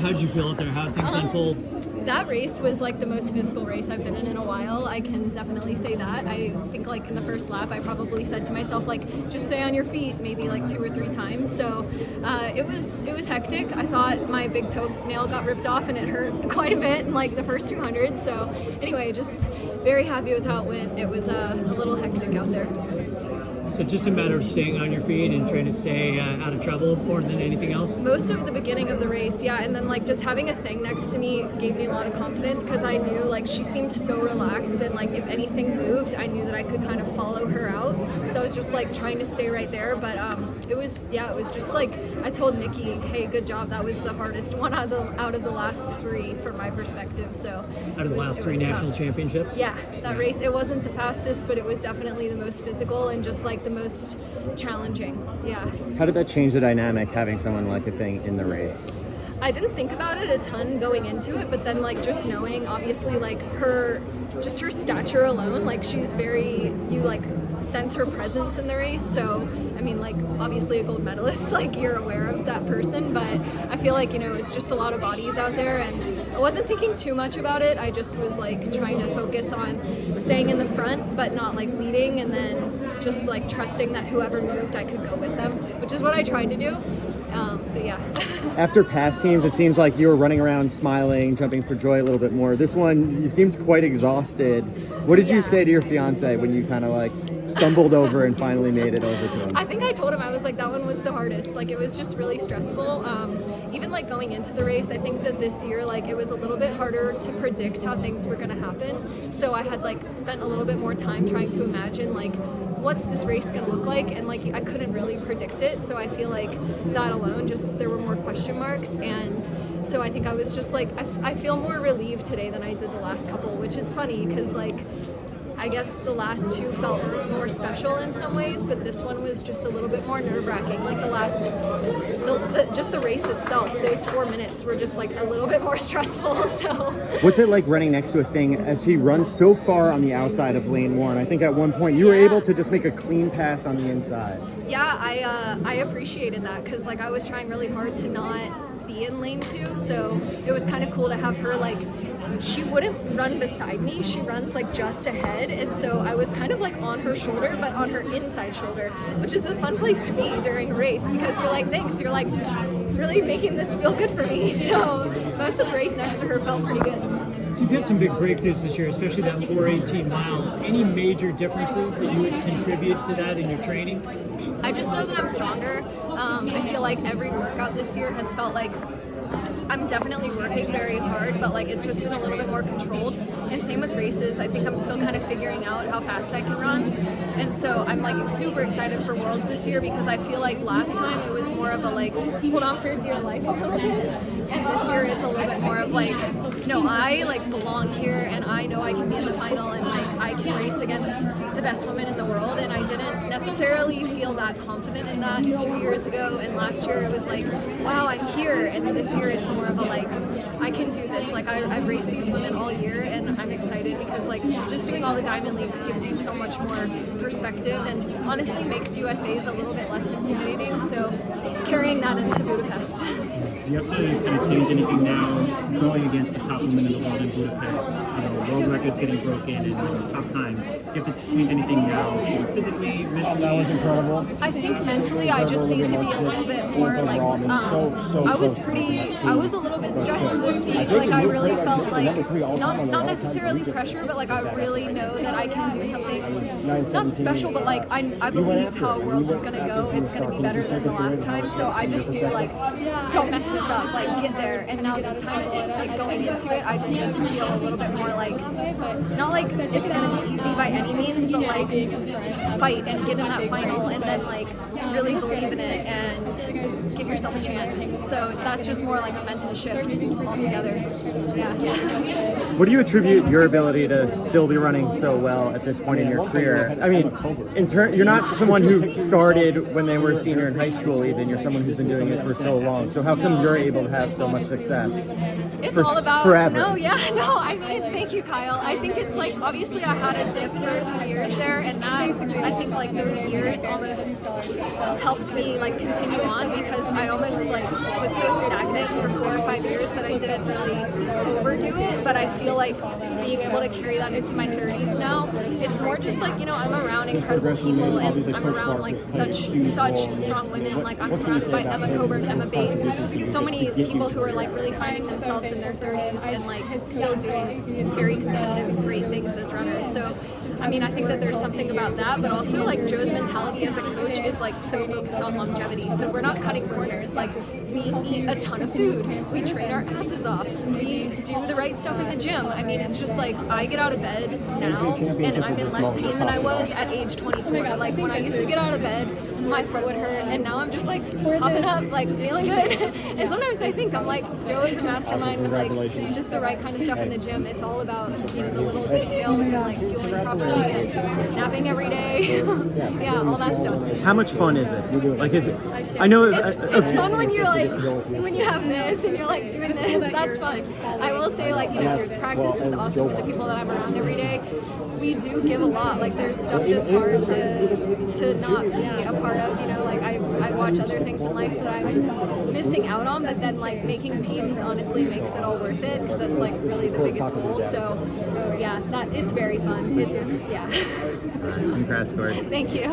How did you feel out there? How did things unfold? That race was like the most physical race I've been in a while. I can definitely say that. I think like in the first lap, I probably said to myself like, just stay on your feet, maybe like 2 or 3 times. So it was hectic. I thought my big toenail got ripped off and it hurt quite a bit in like the first 200. So anyway, just very happy with how it went. It was a little hectic out there. So just a matter of staying on your feet and trying to stay out of trouble more than anything else? Most of the beginning of the race, yeah, and then like just having a thing next to me gave me a lot of confidence because I knew like she seemed so relaxed and like if anything moved, I knew that I could kind of follow her out. So I was just like trying to stay right there, but it was just like I told Nikki, hey, good job. That was the hardest one out of the last 3 from my perspective. So out of the last 3 national championships? Yeah, that race, it wasn't the fastest, but it was definitely the most physical and just like the most challenging. Yeah. How did that change the dynamic, having someone like a thing in the race? I didn't think about it a ton going into it, but then like just knowing obviously like her stature alone, like she's very, you like sense her presence in the race. So I mean, like obviously a gold medalist, like you're aware of that person, but I feel like, you know, it's just a lot of bodies out there and I wasn't thinking too much about it. I just was like trying to focus on staying in the front but not like leading, and then just like trusting that whoever moved I could go with them, which is what I tried to do. But yeah. After past teams, it seems like you were running around smiling, jumping for joy a little bit more. This one, you seemed quite exhausted. What did you say to your fiance when you kind of like stumbled over and finally made it over to him? I think I told him, I was like, that one was the hardest. Like it was just really stressful. Even like going into the race, I think that this year, like it was a little bit harder to predict how things were going to happen. So I had like spent a little bit more time trying to imagine like, what's this race gonna look like, and like I couldn't really predict it, so I feel like that alone, just there were more question marks, and so I think I was just like I feel more relieved today than I did the last couple, which is funny because like I guess the last 2 felt more special in some ways, but this one was just a little bit more nerve-wracking. Like just the race itself, those 4 minutes were just like a little bit more stressful. So what's it like running next to a thing as she runs so far on the outside of lane 1? I think at one point you were able to just make a clean pass on the inside. Yeah, I appreciated that because like I was trying really hard to not be in lane 2, so it was kind of cool to have her like, she wouldn't run beside me, she runs like just ahead, and so I was kind of like on her shoulder but on her inside shoulder, which is a fun place to be during a race because you're like, thanks, you're like really making this feel good for me. So most of the race next to her felt pretty good. So you've had some big breakthroughs this year, especially that 4:18 mile. Any major differences that you would contribute to that in your training? I just know that I'm stronger. I feel like every workout this year has felt like I'm definitely working very hard, but like it's just been a little bit more controlled. And same with races. I think I'm still kind of figuring out how fast I can run. And so I'm like super excited for Worlds this year because I feel like last time it was more of a like hold on for dear life a little bit. And this year it's a little bit more of like, no, I like belong here and I know I can be in the final and like I can race against the best women in the world. And I didn't necessarily feel that confident in that 2 years ago. And last year it was like, wow, I'm here. And this year it's more of a like, I can do this. Like I've raced these women all year and I'm excited because like just doing all the Diamond Leagues gives you so much more perspective and honestly makes USA's a little bit less intimidating. So carrying that into Budapest. Do you have to kind of change anything now going against the top women in the world in Budapest? You know, world records getting broken and top times. Do you have to change anything now, physically, mentally? That was incredible. I think mentally I just need to be a little bit more like, I was a little bit stressed this week. Like I really felt like, not necessarily pressure, but like I really know that I can do something, not special, but like I believe how Worlds is going to go. It's going to be better than the last time. So I just knew like, don't mess this up, like get there. And now this time, like going into it, I just need to feel a little bit more like, not like it's going to be easy by any means, but like fight and get in that final and then like really believe in it and give yourself a chance. So that's just more like a mental shift altogether. Yeah. What do you attribute your ability to still be running so well at this point in your career? I mean, you're not someone who started when they were a senior in high school even. You're someone who's been doing it for so long. So how come and you're able to have so much success. It's for all about forever. No, yeah, no. I mean, thank you, Kyle. I think it's like obviously I had a dip for a few years there, and that I think like those years almost helped me like continue on because I almost like was so stagnant for 4 or 5 years that I didn't really overdo it. But I feel like being able to carry that into my 30s now, it's more just like I'm around incredible people, and I'm around like such strong women. Like I'm surrounded by Emma Coburn, Emma Bates, so many people who are like really finding themselves in their 30s and like still doing very competitive, great things as runners. So, I mean, I think that there's something about that, but also like Joe's mentality as a coach is like so focused on longevity. So we're not cutting corners. Like we eat a ton of food, we train our asses off, we do the right stuff in the gym. I mean, it's just like I get out of bed now and I'm in less pain than I was at age 24. Like when I used to get out of bed, my foot would hurt, and now I'm just like popping up, like feeling good. And sometimes I think I'm like, Joe is a mastermind with like just the right kind of stuff in the gym. It's all about the little details and like fueling properly and napping every day. Yeah, all that stuff. How much fun is it? Like, is it? I know It's fun when you're like when you have this and you're like doing this. That's fun. I will say like practice is awesome with the people that I'm around every day. We do give a lot. Like there's stuff that's hard to not be a part of. Like I watch other things in life that I'm missing out on, but then like making teams honestly makes it all worth it because that's like really the biggest goal. So yeah, it's very fun. It's Congrats, Cory. Thank you.